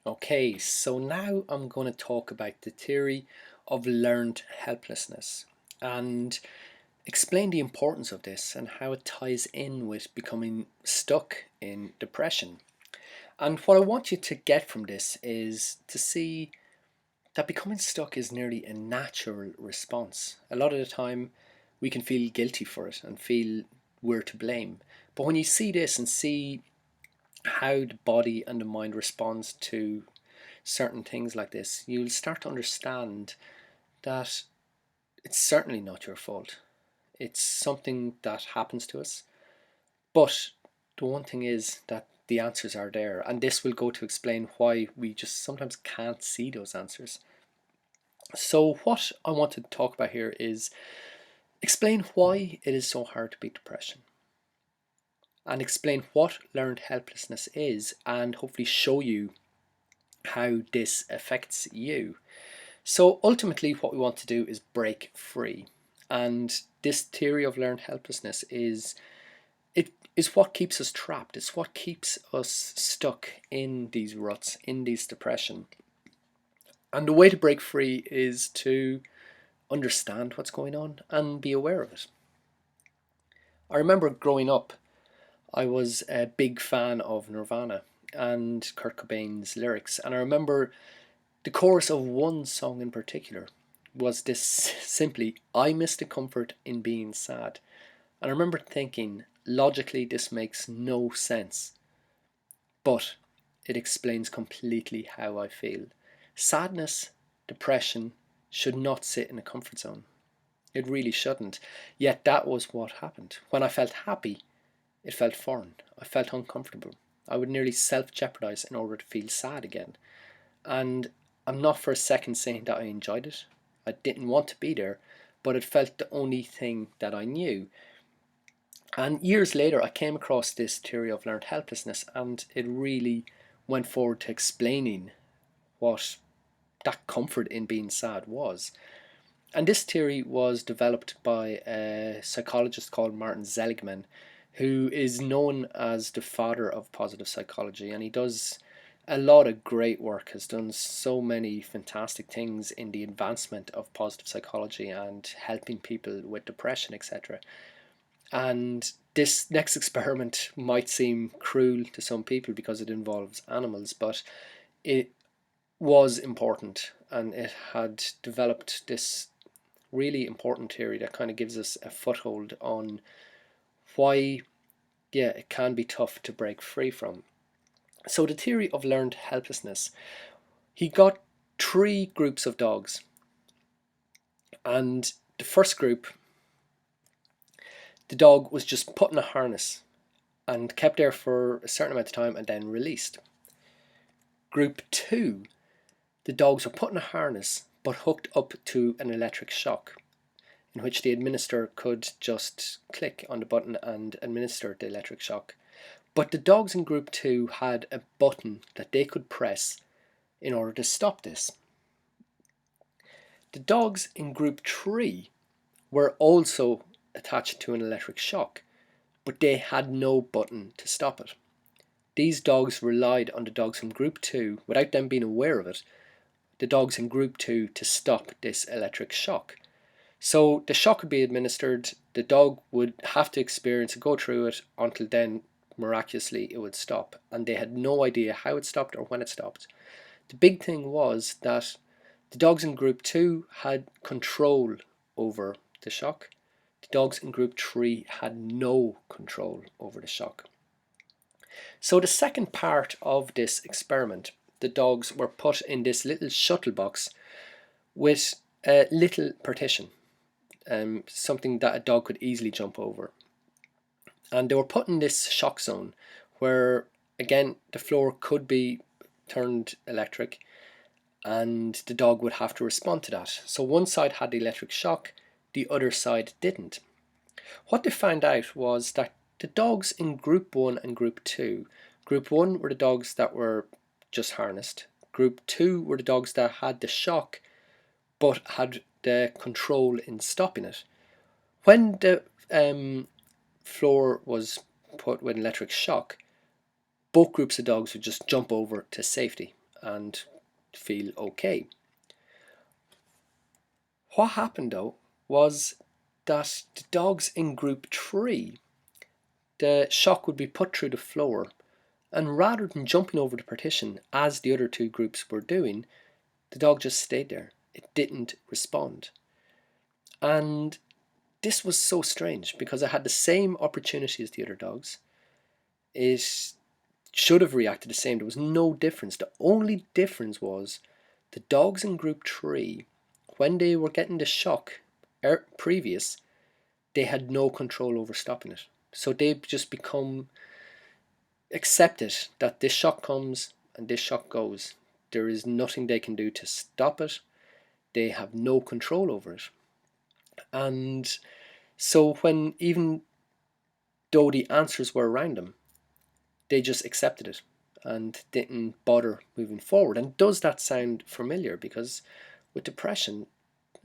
Okay, so now I'm going to talk about the theory of learned helplessness and explain the importance of this and how it ties in with becoming stuck in depression. And what I want you to get from this is to see that becoming stuck is nearly a natural response. A lot of the time, we can feel guilty for it and feel we're to blame. But when you see this and see how the body and the mind responds to certain things like this, you'll start to understand that it's certainly not your fault. It's something that happens to us. But the one thing is that the answers are there, and this will go to explain why we just sometimes can't see those answers. So, what I want to talk about here is explain why it is so hard to beat depression and explain what learned helplessness is, and hopefully show you how this affects you. So ultimately what we want to do is break free. And this theory of learned helplessness is what keeps us trapped. It's what keeps us stuck in these ruts, in these depression. And the way to break free is to understand what's going on and be aware of it. I remember growing up, I was a big fan of Nirvana and Kurt Cobain's lyrics, and I remember the chorus of one song in particular was this simply, I miss the comfort in being sad. And I remember thinking, logically, this makes no sense, but it explains completely how I feel. Sadness, depression should not sit in a comfort zone. It really shouldn't. Yet that was what happened. When I felt happy, it felt foreign. I felt uncomfortable. I would nearly self jeopardize in order to feel sad again. And I'm not for a second saying that I enjoyed it. I didn't want to be there, but it felt the only thing that I knew. And years later, I came across this theory of learned helplessness, and it really went forward to explaining what that comfort in being sad was. And this theory was developed by a psychologist called Martin Seligman, who is known as the father of positive psychology, and he does a lot of great work, has done so many fantastic things in the advancement of positive psychology and helping people with depression, etc. And this next experiment might seem cruel to some people because it involves animals, but it was important, and it had developed this really important theory that kind of gives us a foothold on why, yeah, it can be tough to break free from. So the theory of learned helplessness, he got three groups of dogs, and the first group, the dog was just put in a harness and kept there for a certain amount of time and then released. Group 2, the dogs were put in a harness but hooked up to an electric shock, in which the administrator could just click on the button and administer the electric shock. But the dogs in group 2 had a button that they could press in order to stop this. The dogs in group 3 were also attached to an electric shock, but they had no button to stop it. These dogs relied on the dogs from group 2, without them being aware of it, the dogs in group 2 to stop this electric shock. So the shock would be administered, the dog would have to experience and go through it until then miraculously it would stop, and they had no idea how it stopped or when it stopped. The big thing was that the dogs in group 2 had control over the shock. The dogs in group 3 had no control over the shock. So the second part of this experiment, the dogs were put in this little shuttle box with a little partition, something that a dog could easily jump over. And they were put in this shock zone where, again, the floor could be turned electric and the dog would have to respond to that. So one side had the electric shock, the other side didn't. What they found out was that the dogs in group 1 and group 2, group 1 were the dogs that were just harnessed, group 2 were the dogs that had the shock but had the control in stopping it. When the floor was put with an electric shock, both groups of dogs would just jump over to safety and feel okay. What happened though was that the dogs in group 3, the shock would be put through the floor, and rather than jumping over the partition as the other two groups were doing, the dog just stayed there. It didn't respond. And this was so strange because it had the same opportunity as the other dogs. It should have reacted the same. There was no difference. The only difference was the dogs in group 3, when they were getting the shock previous, they had no control over stopping it. So they just become accepted that this shock comes and this shock goes. There is nothing they can do to stop it. They have no control over it. And so when, even though the answers were around them, they just accepted it and didn't bother moving forward. And does that sound familiar? Because with depression,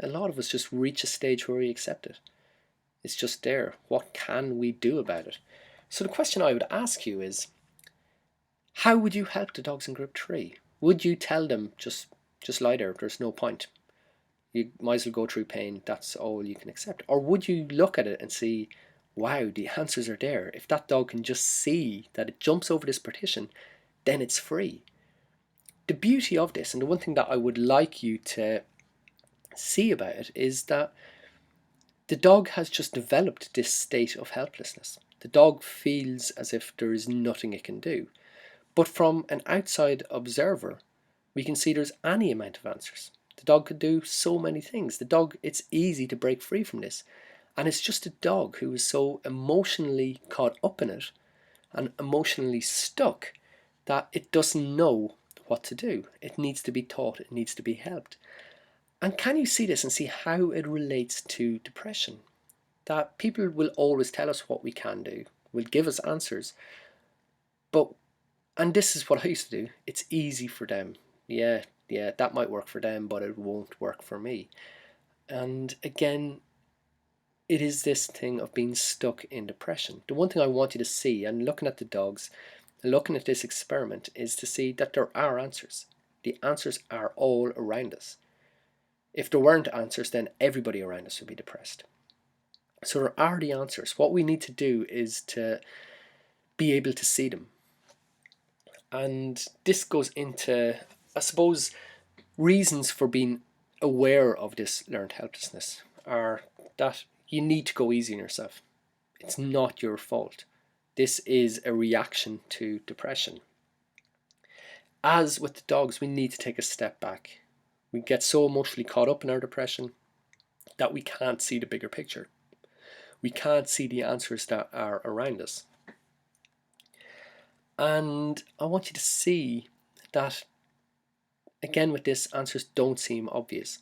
a lot of us just reach a stage where we accept it. It's just there. What can we do about it? So the question I would ask you is, how would you help the dogs in group 3? Would you tell them just lie there, there's no point, you might as well go through pain, that's all you can accept? Or would you look at it and see, wow, the answers are there. If that dog can just see that it jumps over this partition, then it's free. The beauty of this, and the one thing that I would like you to see about it, is that the dog has just developed this state of helplessness. The dog feels as if there is nothing it can do. But from an outside observer, we can see there's any amount of answers. The dog could do so many things. The dog, it's easy to break free from this. And it's just a dog who is so emotionally caught up in it and emotionally stuck that it doesn't know what to do. It needs to be taught, it needs to be helped. And can you see this and see how it relates to depression? That people will always tell us what we can do, will give us answers, but, and this is what I used to do, it's easy for them. Yeah, that might work for them, but it won't work for me. And again, it is this thing of being stuck in depression. The one thing I want you to see, and looking at the dogs, and looking at this experiment, is to see that there are answers. The answers are all around us. If there weren't answers, then everybody around us would be depressed. So there are the answers. What we need to do is to be able to see them. And this goes into, I suppose, reasons for being aware of this learned helplessness are that you need to go easy on yourself. It's not your fault. This is a reaction to depression. As with the dogs, we need to take a step back. We get so emotionally caught up in our depression that we can't see the bigger picture. We can't see the answers that are around us. And I want you to see that, again, with this, answers don't seem obvious.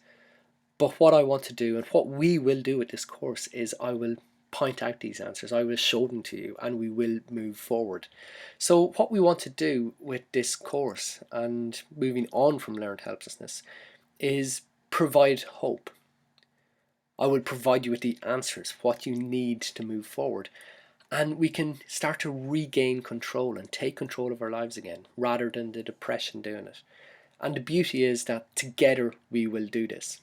But what I want to do, and what we will do with this course, is I will point out these answers. I will show them to you, and we will move forward. So what we want to do with this course, and moving on from learned helplessness, is provide hope. I will provide you with the answers, what you need to move forward. And we can start to regain control and take control of our lives again, rather than the depression doing it. And the beauty is that together we will do this.